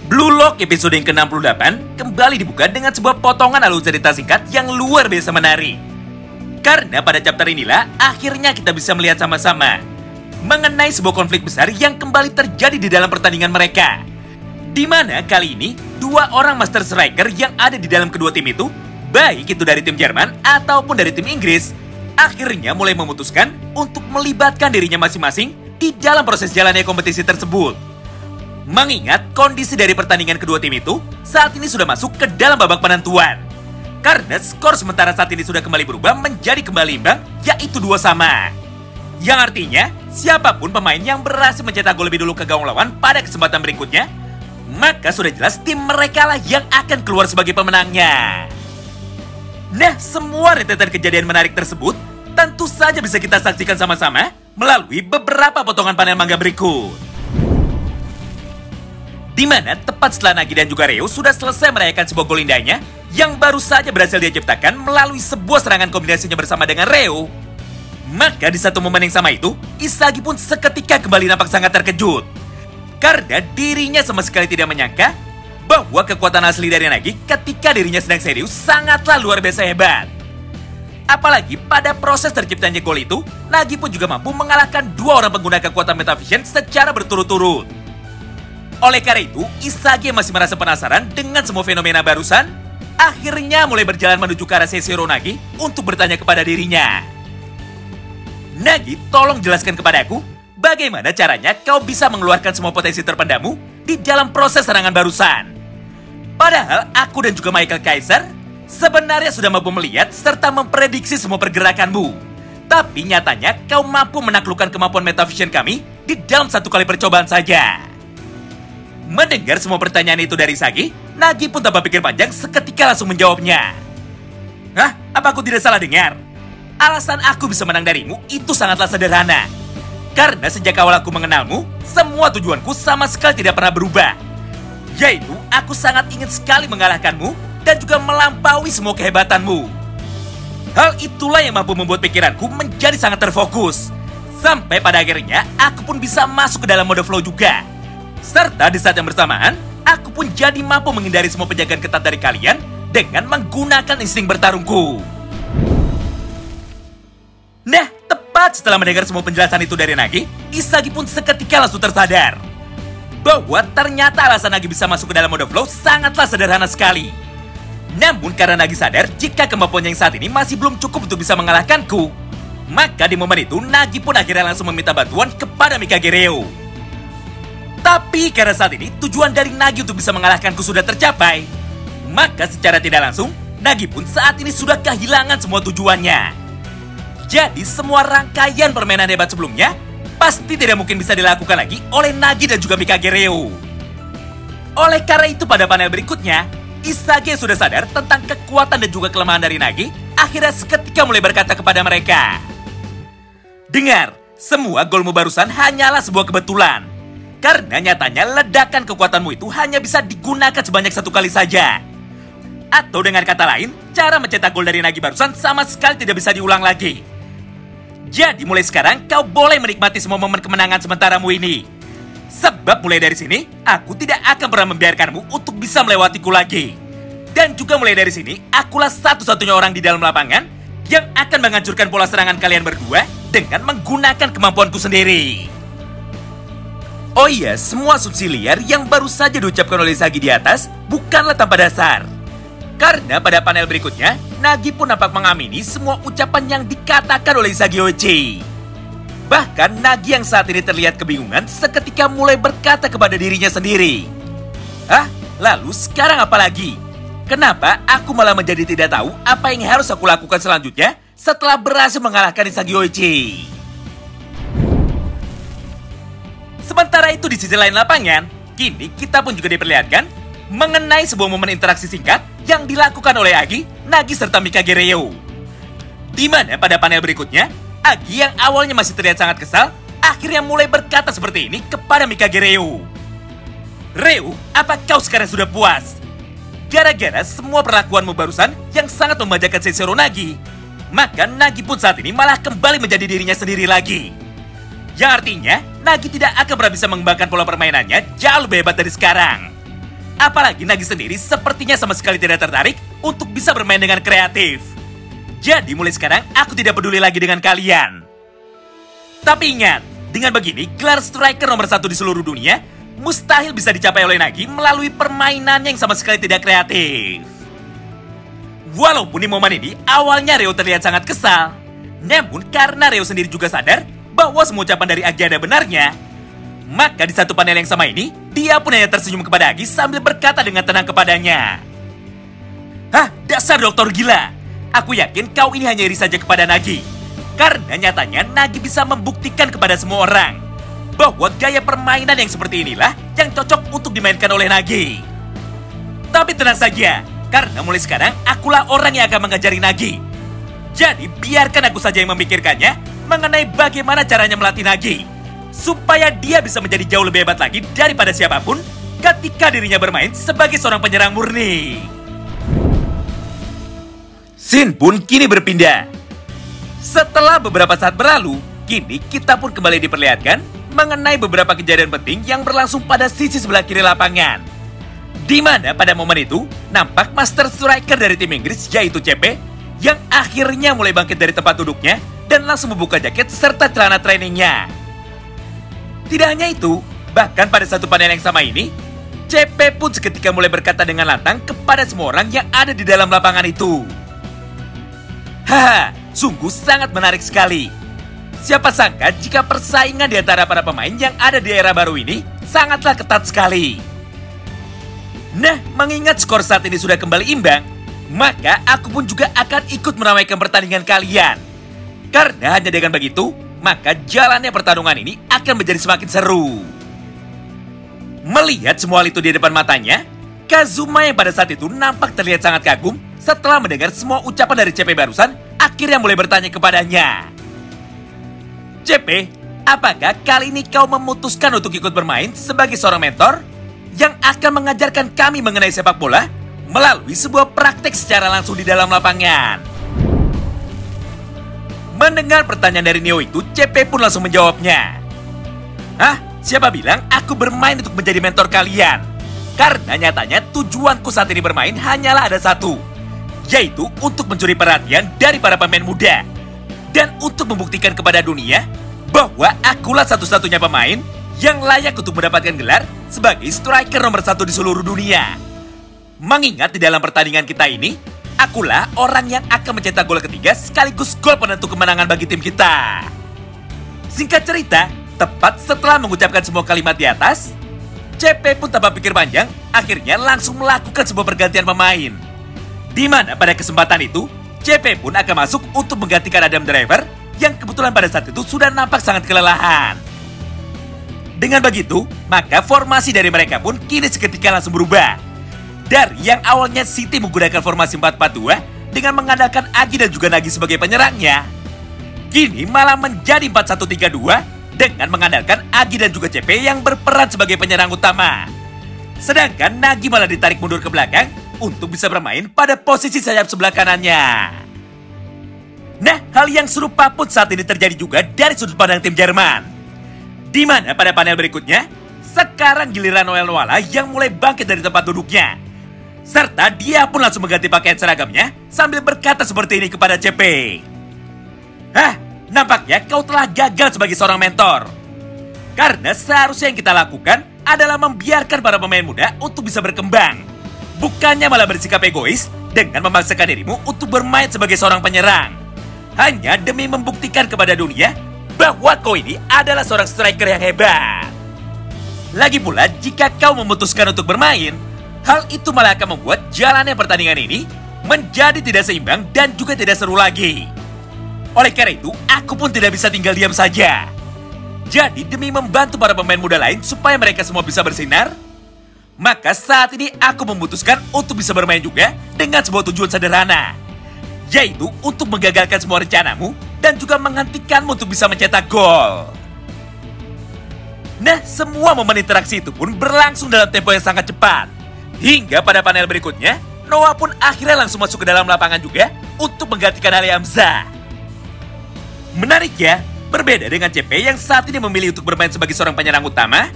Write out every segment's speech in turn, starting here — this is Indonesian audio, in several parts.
Blue Lock episode yang ke-68 kembali dibuka dengan sebuah potongan alur cerita singkat yang luar biasa menarik. Karena pada chapter inilah akhirnya kita bisa melihat sama-sama mengenai sebuah konflik besar yang kembali terjadi di dalam pertandingan mereka. Di mana kali ini dua orang Master Striker yang ada di dalam kedua tim itu, baik itu dari tim Jerman ataupun dari tim Inggris, akhirnya mulai memutuskan untuk melibatkan dirinya masing-masing di dalam proses jalannya kompetisi tersebut. Mengingat kondisi dari pertandingan kedua tim itu saat ini sudah masuk ke dalam babak penentuan. Karena skor sementara saat ini sudah kembali berubah menjadi kembali imbang, yaitu 2-2. Yang artinya, siapapun pemain yang berhasil mencetak gol lebih dulu ke gawang lawan pada kesempatan berikutnya, maka sudah jelas tim mereka lah yang akan keluar sebagai pemenangnya. Nah, semua rentetan kejadian menarik tersebut tentu saja bisa kita saksikan sama-sama melalui beberapa potongan panel manga berikut. Di mana tepat setelah Nagi dan juga Reo sudah selesai merayakan sebuah gol indahnya yang baru saja berhasil dia ciptakan melalui sebuah serangan kombinasinya bersama dengan Reo. Maka di satu momen yang sama itu, Isagi pun seketika kembali nampak sangat terkejut. Karena dirinya sama sekali tidak menyangka bahwa kekuatan asli dari Nagi ketika dirinya sedang serius sangatlah luar biasa hebat. Apalagi pada proses terciptanya gol itu, Nagi pun juga mampu mengalahkan dua orang pengguna kekuatan Metavision secara berturut-turut. Oleh karena itu, Isagi yang masih merasa penasaran dengan semua fenomena barusan, akhirnya mulai berjalan menuju ke arah Seishiro Nagi untuk bertanya kepada dirinya. Nagi, tolong jelaskan kepadaku, bagaimana caranya kau bisa mengeluarkan semua potensi terpendammu di dalam proses serangan barusan? Padahal aku dan juga Michael Kaiser sebenarnya sudah mampu melihat serta memprediksi semua pergerakanmu. Tapi nyatanya kau mampu menaklukkan kemampuan Metavision kami di dalam satu kali percobaan saja. Mendengar semua pertanyaan itu dari Isagi, Nagi pun tanpa pikir panjang seketika langsung menjawabnya. Hah? Apa aku tidak salah dengar? Alasan aku bisa menang darimu itu sangatlah sederhana. Karena sejak awal aku mengenalmu, semua tujuanku sama sekali tidak pernah berubah. Yaitu, aku sangat ingin sekali mengalahkanmu dan juga melampaui semua kehebatanmu. Hal itulah yang mampu membuat pikiranku menjadi sangat terfokus. Sampai pada akhirnya, aku pun bisa masuk ke dalam mode flow juga. Serta di saat yang bersamaan, aku pun jadi mampu menghindari semua penjagaan ketat dari kalian dengan menggunakan insting bertarungku. Nah, tepat setelah mendengar semua penjelasan itu dari Nagi, Isagi pun seketika langsung tersadar bahwa ternyata alasan Nagi bisa masuk ke dalam mode flow sangatlah sederhana sekali. Namun karena Nagi sadar jika kemampuannya yang saat ini masih belum cukup untuk bisa mengalahkanku, maka di momen itu Nagi pun akhirnya langsung meminta bantuan kepada Mikage Reo. Tapi karena saat ini tujuan dari Nagi untuk bisa mengalahkanku sudah tercapai, maka secara tidak langsung Nagi pun saat ini sudah kehilangan semua tujuannya. Jadi semua rangkaian permainan hebat sebelumnya pasti tidak mungkin bisa dilakukan lagi oleh Nagi dan juga Mikage Reo. Oleh karena itu pada panel berikutnya, Isagi yang sudah sadar tentang kekuatan dan juga kelemahan dari Nagi akhirnya seketika mulai berkata kepada mereka, dengar, semua golmu barusan hanyalah sebuah kebetulan. Karena nyatanya ledakan kekuatanmu itu hanya bisa digunakan sebanyak satu kali saja. Atau dengan kata lain, cara mencetak gol dari Nagi barusan sama sekali tidak bisa diulang lagi. Jadi mulai sekarang kau boleh menikmati semua momen kemenangan sementaramu ini. Sebab mulai dari sini, aku tidak akan pernah membiarkanmu untuk bisa melewatiku lagi. Dan juga mulai dari sini, akulah satu-satunya orang di dalam lapangan yang akan menghancurkan pola serangan kalian berdua dengan menggunakan kemampuanku sendiri. Oh iya, semua asumsi liar yang baru saja diucapkan oleh Isagi di atas bukanlah tanpa dasar. Karena pada panel berikutnya, Nagi pun nampak mengamini semua ucapan yang dikatakan oleh Isagi Oichi. Bahkan Nagi yang saat ini terlihat kebingungan seketika mulai berkata kepada dirinya sendiri. Hah? Lalu sekarang apa lagi? Kenapa aku malah menjadi tidak tahu apa yang harus aku lakukan selanjutnya setelah berhasil mengalahkan Isagi Oichi? Sementara itu di sisi lain lapangan, kini kita pun juga diperlihatkan mengenai sebuah momen interaksi singkat yang dilakukan oleh Agi, Nagi serta Mikage Reo. Di mana pada panel berikutnya, Agi yang awalnya masih terlihat sangat kesal, akhirnya mulai berkata seperti ini kepada Mikage Reo. Reo, apa kau sekarang sudah puas? Gara-gara semua perlakuanmu barusan yang sangat membajakan Seishiro Nagi, maka Nagi pun saat ini malah kembali menjadi dirinya sendiri lagi. Yang artinya, Nagi tidak akan pernah bisa mengembangkan pola permainannya jauh lebih hebat dari sekarang. Apalagi Nagi sendiri sepertinya sama sekali tidak tertarik untuk bisa bermain dengan kreatif. Jadi mulai sekarang aku tidak peduli lagi dengan kalian. Tapi ingat, dengan begini gelar striker nomor 1 di seluruh dunia mustahil bisa dicapai oleh Nagi melalui permainan yang sama sekali tidak kreatif. Walaupun di momen ini awalnya Reo terlihat sangat kesal, namun karena Reo sendiri juga sadar bahwa semua ucapan dari Agi ada benarnya, maka di satu panel yang sama ini, dia pun hanya tersenyum kepada Agi sambil berkata dengan tenang kepadanya. Hah, dasar dokter gila. Aku yakin kau ini hanya iri saja kepada Nagi. Karena nyatanya Nagi bisa membuktikan kepada semua orang bahwa gaya permainan yang seperti inilah yang cocok untuk dimainkan oleh Nagi. Tapi tenang saja, karena mulai sekarang akulah orang yang akan mengajari Nagi. Jadi biarkan aku saja yang memikirkannya mengenai bagaimana caranya melatih Nagi, supaya dia bisa menjadi jauh lebih hebat lagi daripada siapapun ketika dirinya bermain sebagai seorang penyerang murni. Scene pun kini berpindah. Setelah beberapa saat berlalu, kini kita pun kembali diperlihatkan mengenai beberapa kejadian penting yang berlangsung pada sisi sebelah kiri lapangan. Di mana pada momen itu, nampak master striker dari tim Inggris yaitu CP yang akhirnya mulai bangkit dari tempat duduknya dan langsung membuka jaket serta celana trainingnya. Tidak hanya itu, bahkan pada satu panel yang sama ini, CP pun seketika mulai berkata dengan lantang kepada semua orang yang ada di dalam lapangan itu. Haha, sungguh sangat menarik sekali. Siapa sangka jika persaingan di antara para pemain yang ada di era baru ini sangatlah ketat sekali. Nah, mengingat skor saat ini sudah kembali imbang, maka aku pun juga akan ikut meramaikan pertandingan kalian. Karena hanya dengan begitu, maka jalannya pertarungan ini akan menjadi semakin seru. Melihat semua hal itu di depan matanya, Kazuma yang pada saat itu nampak terlihat sangat kagum setelah mendengar semua ucapan dari CP barusan, akhirnya mulai bertanya kepadanya. CP, apakah kali ini kau memutuskan untuk ikut bermain sebagai seorang mentor yang akan mengajarkan kami mengenai sepak bola melalui sebuah praktek secara langsung di dalam lapangan? Mendengar pertanyaan dari Neo itu, CP pun langsung menjawabnya. Hah? Siapa bilang aku bermain untuk menjadi mentor kalian? Karena nyatanya tujuanku saat ini bermain hanyalah ada satu, yaitu untuk mencuri perhatian dari para pemain muda. Dan untuk membuktikan kepada dunia bahwa akulah satu-satunya pemain yang layak untuk mendapatkan gelar sebagai striker nomor 1 di seluruh dunia. Mengingat di dalam pertandingan kita ini, akulah orang yang akan mencetak gol ketiga sekaligus gol penentu kemenangan bagi tim kita. Singkat cerita, tepat setelah mengucapkan semua kalimat di atas, CP pun tanpa pikir panjang, akhirnya langsung melakukan sebuah pergantian pemain. Di mana pada kesempatan itu, CP pun akan masuk untuk menggantikan Adam Driver yang kebetulan pada saat itu sudah nampak sangat kelelahan. Dengan begitu, maka formasi dari mereka pun kini seketika langsung berubah. Dari yang awalnya City menggunakan formasi 4-4-2 dengan mengandalkan Agi dan juga Nagi sebagai penyerangnya, kini malah menjadi 4-1-3-2 dengan mengandalkan Agi dan juga CP yang berperan sebagai penyerang utama. Sedangkan Nagi malah ditarik mundur ke belakang untuk bisa bermain pada posisi sayap sebelah kanannya. Nah, hal yang serupa pun saat ini terjadi juga dari sudut pandang tim Jerman. Di mana pada panel berikutnya, sekarang giliran Noel Noala yang mulai bangkit dari tempat duduknya. Serta dia pun langsung mengganti pakaian seragamnya sambil berkata seperti ini kepada CP. Hah, nampaknya kau telah gagal sebagai seorang mentor. Karena seharusnya yang kita lakukan adalah membiarkan para pemain muda untuk bisa berkembang. Bukannya malah bersikap egois dengan memaksakan dirimu untuk bermain sebagai seorang penyerang. Hanya demi membuktikan kepada dunia bahwa kau ini adalah seorang striker yang hebat. Lagi pula, jika kau memutuskan untuk bermain, hal itu malah akan membuat jalannya pertandingan ini menjadi tidak seimbang dan juga tidak seru lagi. Oleh karena itu, aku pun tidak bisa tinggal diam saja. Jadi demi membantu para pemain muda lain supaya mereka semua bisa bersinar, maka saat ini aku memutuskan untuk bisa bermain juga dengan sebuah tujuan sederhana, yaitu untuk menggagalkan semua rencanamu dan juga menghentikanmu untuk bisa mencetak gol. Nah, semua momen interaksi itu pun berlangsung dalam tempo yang sangat cepat. Hingga pada panel berikutnya, Noah pun akhirnya langsung masuk ke dalam lapangan juga untuk menggantikan Ali Hamzah. Menarik ya, Berbeda dengan CP yang saat ini memilih untuk bermain sebagai seorang penyerang utama,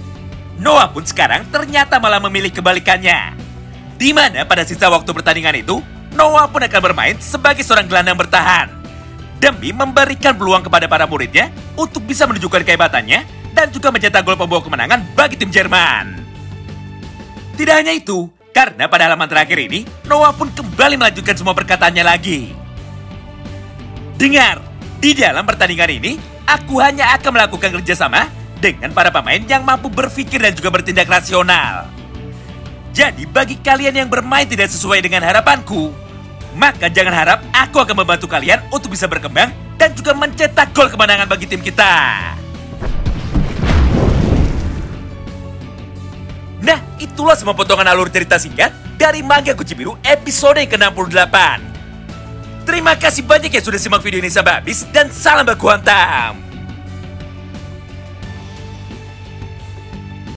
Noah pun sekarang ternyata malah memilih kebalikannya. Di mana pada sisa waktu pertandingan itu, Noah pun akan bermain sebagai seorang gelandang bertahan. Demi memberikan peluang kepada para muridnya untuk bisa menunjukkan kehebatannya dan juga mencetak gol pembawa kemenangan bagi tim Jerman. Tidak hanya itu, karena pada halaman terakhir ini, Noah pun kembali melanjutkan semua perkataannya lagi. Dengar, di dalam pertandingan ini, aku hanya akan melakukan kerjasama dengan para pemain yang mampu berpikir dan juga bertindak rasional. Jadi bagi kalian yang bermain tidak sesuai dengan harapanku, maka jangan harap aku akan membantu kalian untuk bisa berkembang dan juga mencetak gol kemenangan bagi tim kita. Nah, itulah semua potongan alur cerita singkat dari Manga Kucing Biru episode yang ke-68. Terima kasih banyak yang sudah simak video ini sampai habis dan salam baku hantam.